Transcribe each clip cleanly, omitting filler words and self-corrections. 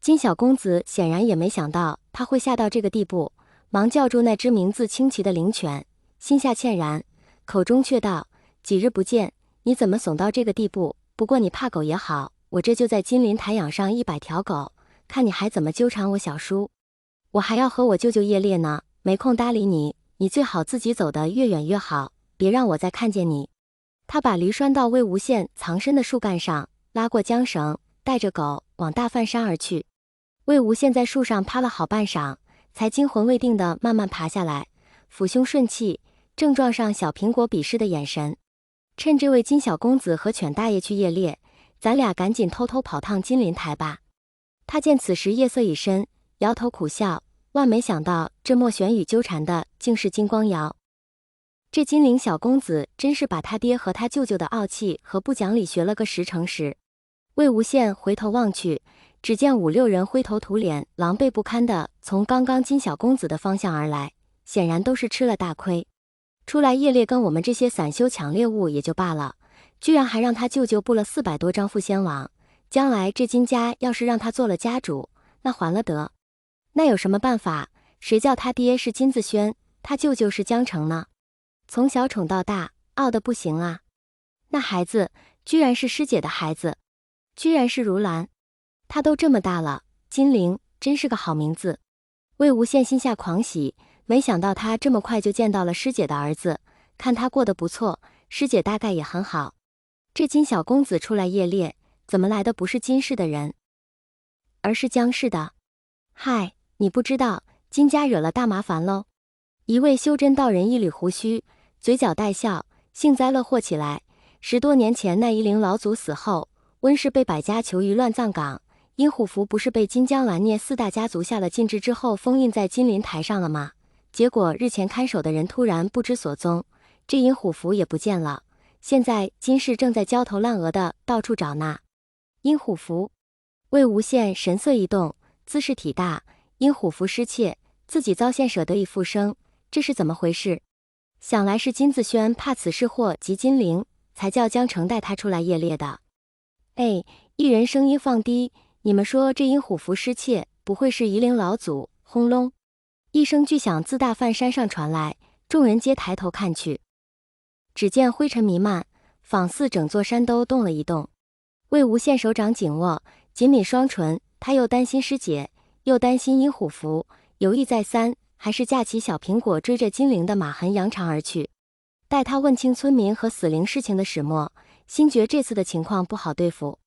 金小公子显然也没想到他会下到这个地步，忙叫住那只名字清奇的灵犬，心下歉然，口中却道：“几日不见，你怎么怂到这个地步？不过你怕狗也好，我这就在金鳞台养上100条狗，看你还怎么纠缠我小叔。我还要和我舅舅夜猎呢，没空搭理你，你最好自己走得越远越好，别让我再看见你。”他把驴拴到魏无羡藏身的树干上，拉过缰绳，带着狗往大梵山而去。魏无羡在树上趴了好半晌，才惊魂未定地慢慢爬下来，抚胸顺气，正撞上小苹果鄙视的眼神。趁这位金小公子和犬大爷去夜猎，咱俩赶紧偷偷跑趟金鳞台吧。他见此时夜色已深，摇头苦笑，万没想到这莫玄羽纠缠的竟是金光瑶。这金鳞小公子真是把他爹和他舅舅的傲气和不讲理学了个10成10。魏无羡回头望去，只见5、6人灰头土脸、狼狈不堪的从刚刚金小公子的方向而来，显然都是吃了大亏。出来夜猎跟我们这些散修抢猎物也就罢了，居然还让他舅舅布了400多张缚仙网，将来这金家要是让他做了家主，那还了得？那有什么办法？谁叫他爹是金子轩，他舅舅是江城呢？从小宠到大，傲得不行啊！那孩子居然是师姐的孩子，居然是如兰，他都这么大了，金陵真是个好名字。魏无羡心下狂喜，没想到他这么快就见到了师姐的儿子，看他过得不错，师姐大概也很好。这金小公子出来夜猎，怎么来的不是金氏的人，而是江氏的？嗨，你不知道，金家惹了大麻烦喽！一位修真道人一捋胡须，嘴角带笑，幸灾乐祸起来。10多年前那夷陵老祖死后，温氏被百家囚于乱葬岗，阴虎符不是被金江蓝聂4大家族下了禁制之后封印在金鳞台上了吗？结果日前看守的人突然不知所踪，这阴虎符也不见了。现在金氏正在焦头烂额的到处找那阴虎符。魏无羡神色一动，姿势体大，阴虎符失窃，自己遭陷舍得以复生，这是怎么回事？想来是金子轩怕此事祸及金陵，才叫江城带他出来夜猎的。哎，一人声音放低，你们说这阴虎符失窃，不会是夷陵老祖？轰隆！一声巨响自大梵山上传来，众人皆抬头看去，只见灰尘弥漫，仿似整座山都动了一动。魏无羡手掌紧握，紧抿双唇，他又担心师姐，又担心阴虎符，犹豫再三，还是架起小苹果追着金陵的马痕扬长而去。待他问清村民和死灵事情的始末，心觉这次的情况不好对付，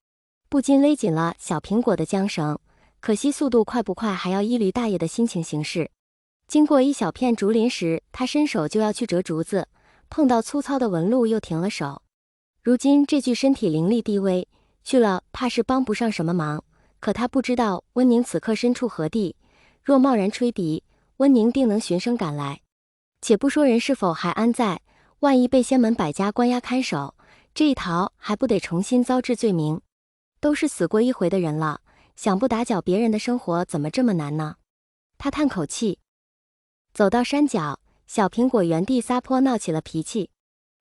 不禁勒紧了小苹果的缰绳，可惜速度快不快还要依驴大爷的心情行事。经过一小片竹林时，他伸手就要去折竹子，碰到粗糙的纹路又停了手。如今这具身体灵力低微，去了怕是帮不上什么忙，可他不知道温宁此刻身处何地，若贸然吹笛，温宁定能循声赶来。且不说人是否还安在，万一被仙门百家关押看守，这一逃还不得重新遭治罪名？都是死过一回的人了，想不打搅别人的生活怎么这么难呢？他叹口气，走到山脚，小苹果原地撒泼闹起了脾气。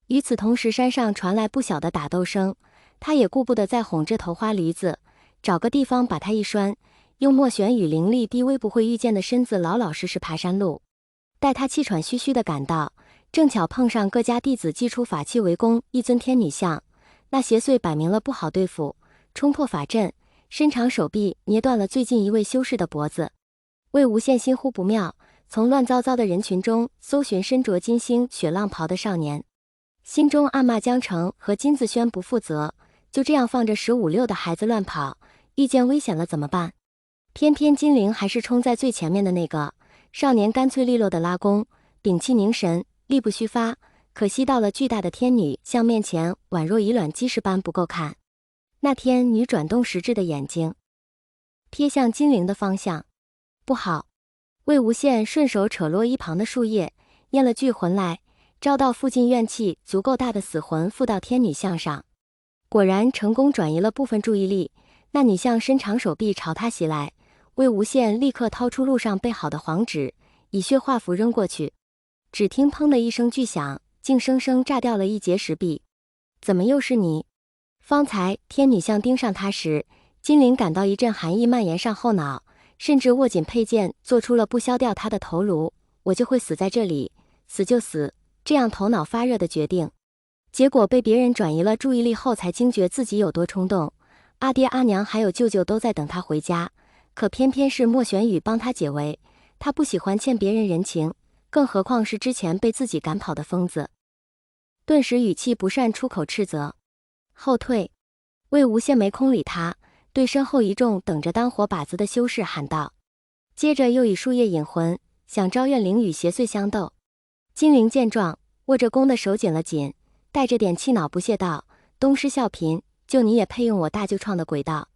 与此同时，山上传来不小的打斗声，他也顾不得再哄这头花驴子，找个地方把他一拴，用莫玄羽灵力低微不会遇见的身子老老实实爬山路。待他气喘吁吁地赶到，正巧碰上各家弟子祭出法器围攻一尊天女像，那邪祟摆明了不好对付，冲破法阵，伸长手臂捏断了最近一位修士的脖子。魏无羡心忽不妙，从乱糟糟的人群中搜寻身着金星雪浪袍的少年，心中暗骂江城和金子轩不负责，就这样放着15、16的孩子乱跑，遇见危险了怎么办？偏偏金陵还是冲在最前面的那个，少年干脆利落的拉弓，屏气凝神，力不虚发，可惜到了巨大的天女像面前，宛若以卵击石般不够看。那天女转动实质的眼睛，瞥向金陵的方向。不好！魏无羡顺手扯落一旁的树叶，念了句魂来，招到附近怨气足够大的死魂附到天女像上。果然成功转移了部分注意力，那女像伸长手臂朝他袭来。魏无羡立刻掏出路上备好的黄纸，以血化符扔过去。只听砰的一声巨响，竟生生炸掉了一截石壁。怎么又是你？方才天女像盯上他时，金陵感到一阵寒意蔓延上后脑，甚至握紧佩剑，做出了不削掉他的头颅，我就会死在这里，死就死，这样头脑发热的决定。结果被别人转移了注意力后，才惊觉自己有多冲动。阿爹阿娘还有舅舅都在等他回家，可偏偏是莫玄羽帮他解围。他不喜欢欠别人人情，更何况是之前被自己赶跑的疯子。顿时语气不善，出口斥责。后退。魏无羡没空理他，对身后一众等着当活靶子的修士喊道，接着又以树叶引魂，想招怨灵与邪祟相斗。金陵见状，握着弓的手紧了紧，带着点气恼不屑道，东施效颦，就你也配用我大舅创的轨道？